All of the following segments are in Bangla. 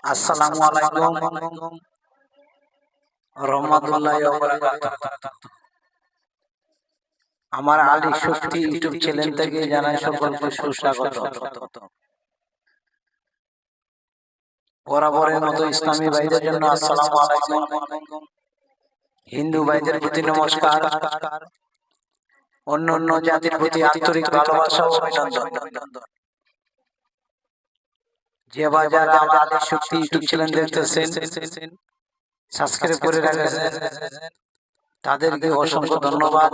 আসসালামু আলাইকুম রহমাতুল্লাহি ওয়া বারাকাতুহু। আমার আলী শক্তি ইউটিউব চ্যানেল থেকে জানাই সকলকে সুস্বাগত। বরাবরের মতো ইসলামী ভাইদের জন্য আসসালামু আলাইকুম, হিন্দু ভাইদের প্রতি নমস্কার, অন্য অন্য জাতির প্রতি আন্তরিক ভালোবাসা ও অভিনন্দন। যে যারা আমার আলী শক্তি ইউটিউব চ্যানেল দেখতেছেন, সাবস্ক্রাইব করে রাখেন, তাদেরকে অসংখ্য ধন্যবাদ।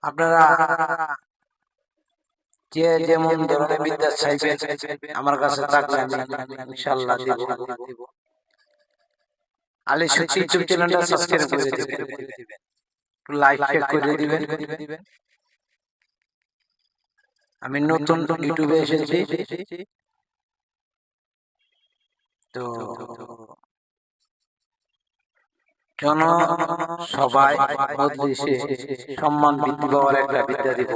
আপনারা যে যেমন ধরনের বিদ্যা চাইবেন আমার কাছে থাকলে আমি ইনশাআল্লাহ দিব। আলী শক্তি ইউটিউব চ্যানেলটা সাবস্ক্রাইব করে দিবেন, একটু লাইক শেয়ার করে দিবেন। আমি নতুন ইউটিউবে এসেছি, তো জন সবাই মজলিসে সম্মান বৃদ্ধি পাওয়ার একটা বিদ্যা দিব।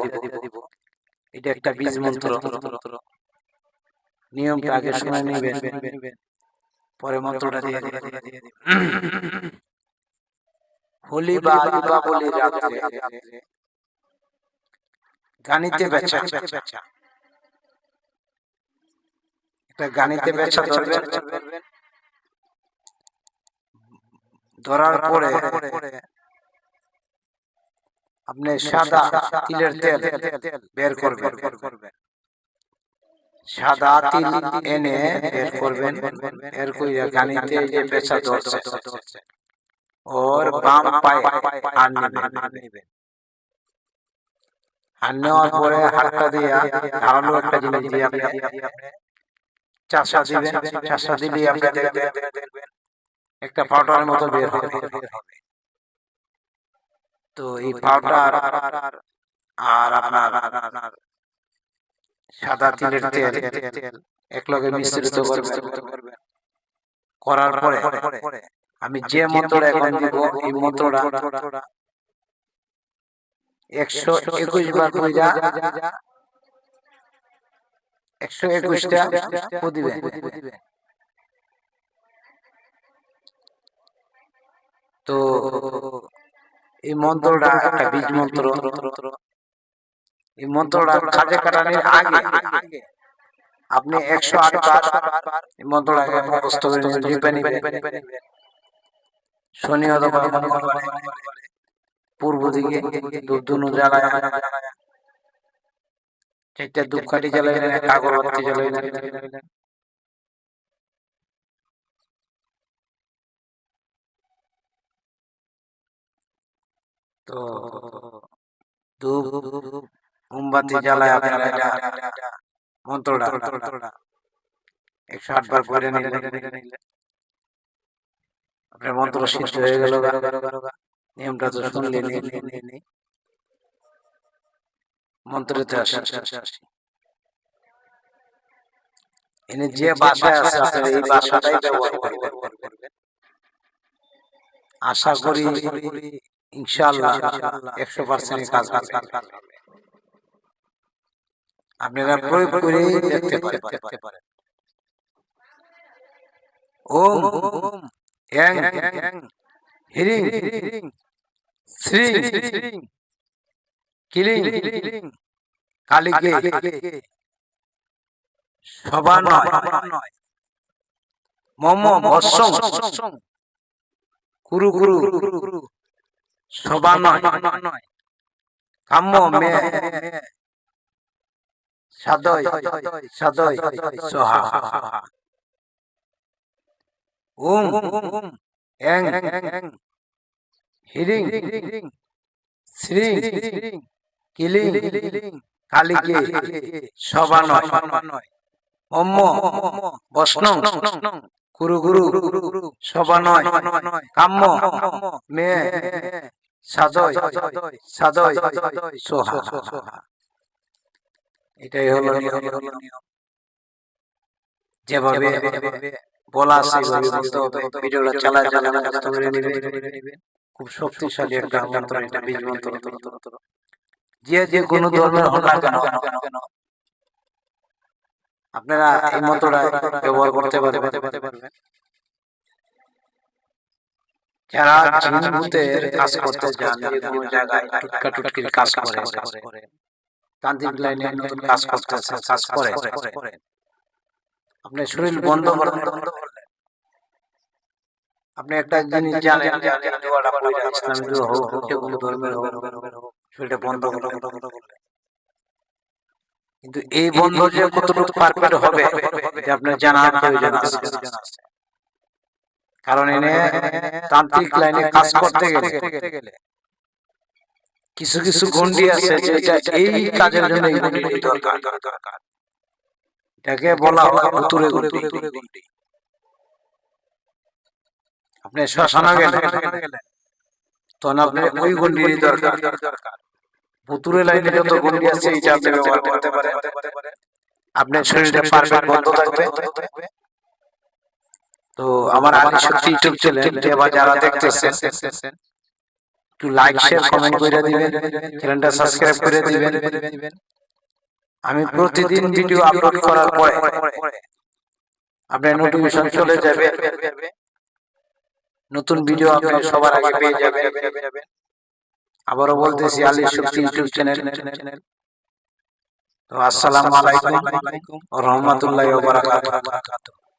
এটা একটা বীজ মন্ত্র, নিয়মটা আগে শুনে নেবেন, পরে মন্ত্রটা দিয়ে দিবেন। হোলি বা দীপাবলি রাত্রে গানিতে বেচা, এটা গানিতে বেচা ধরবেন, ধরার পরে আপনি সাদা তিলের তেল বের করবেন, সাদা তিল এনে বের করবেন, এর কইরা গানিতে যে বেচা ধরছে ওর বাম পায়ে হাত নেবেন, হাত নেওয়ার পরে হাতটা দিয়ে ধারালো একটা জিনিস দিয়ে আপনি চাষা দিবেন, চাষা দিলে আপনি দেখবেন একটা পাউডারের মতো বের হবে। তো এই পাউডার আর আপনার সাদা তিলের তেল একলগে মিশ্রিত করবেন, করার পরে আমি যে মন্ত্রটা এখন দিব এই মন্ত্রটা 121 বার কইরা 121টা দিবেন। তো এই মন্ত্রটা একটা বীজ মন্ত্র, এই মন্ত্রটা কাজে কাটানোর আগে আপনি 108 বার এই মন্ত্রটাকে মুখস্থ করে নেবেন। শনি অথবা পূর্ব দিকে ধূপ জ্বালায়, 4টা ধূপকাঠি জ্বালাইলেন, একটা আগরবাতি জ্বালাইলেন। তো ধূপ মোমবাতি জ্বালায় আপনারা এটা মন্ত্রটা 108 বার পড়ে নিলেন, আপনার মন্ত্র সিদ্ধ হয়ে গেল। নিয়মটা তো শুনলেন, মন্ত্রেতে আসি এনে যে ভাষায় আছে আপনারা এই ভাষাটাই ব্যবহার করবেন। আশা করি ইনশাআল্লাহ 100% কাজ হবে। আপনারা প্রয়োগ করে দেখতে পারেন। ওম এং হিরিং শ্রীং কিলিং কালিকে সবা নয়, মম ভস্ম কুরু কুরু সবা নয়, কাম্য মে সাদয় সাদয় সোহা। ওম এং হিরিং শ্রীং কিলিং কালিকে সবা নয়, মম ভস্ম কুরু কুরু সবা নয়, কাম্য মে সাদয় সাদয় সোহা। এটাই হলো নিয়ম। যেভাবে বলা আছে ভিডিওটা চালায় খুব শক্তিশালী একটা মন্ত্র, এটা বীজ মন্ত্র। যে কোনো ধর্মের হোক না কেন আপনারা এই মন্ত্রটা ব্যবহার করতে পারবেন। যারা জিন ভূতের কাজ করতে যান, যে কোনো জায়গায় টুটকা টুটকির কাজ করে, তান্ত্রিক লাইনে নতুন কাজ করতেছে, কাজ করে, আপনি শরীর বন্ধ করলেন, আপনি একটা জিনিস জানেন যে আমি দোয়াটা পড়ি, ইসলামী দোয়া হোক, যে কোনো ধর্মের হোক, শরীরটা বন্ধ করলেন। কিন্তু এই বন্ধ যে কতটুকু পারফেক্ট হবে এটা আপনার জানা প্রয়োজন আছে। কারণ এনে তান্ত্রিক লাইনে কাজ করতে গেলে কিছু কিছু গন্ডি আছে যেটা এই কাজের জন্য এই গন্ডি দরকার। এটাকে বলা হয় ভুতুড়ে গন্ডি। আপনি শ্মশানে গেলেন, তখন আপনি ওই গন্ডির দরকার। ভুতুড়ে লাইনে যত গন্ডি আছে এটা আপনি ব্যবহার করতে পারেন। আপনার শরীরে পারফেক্ট বন্ধ থাকবে। তো আমার আদি শক্তি ইউটিউব চ্যানেল যারা দেখতেছেন, একটু লাইক শেয়ার কমেন্ট করে দিবেন, চ্যানেলটা সাবস্ক্রাইব করে দিবেন। আমি প্রতিদিন ভিডিও আপলোড করার পরে আপনার নোটিফিকেশন চলে যাবে, নতুন ভিডিও আপনি সবার আগে পেয়ে যাবেন। আবারও বলতেছি, আলী শক্তি ইউটিউব চ্যানেল। তো আসসালামু আলাইকুম ওয়া রাহমাতুল্লাহি ওয়া বারাকাতুহু।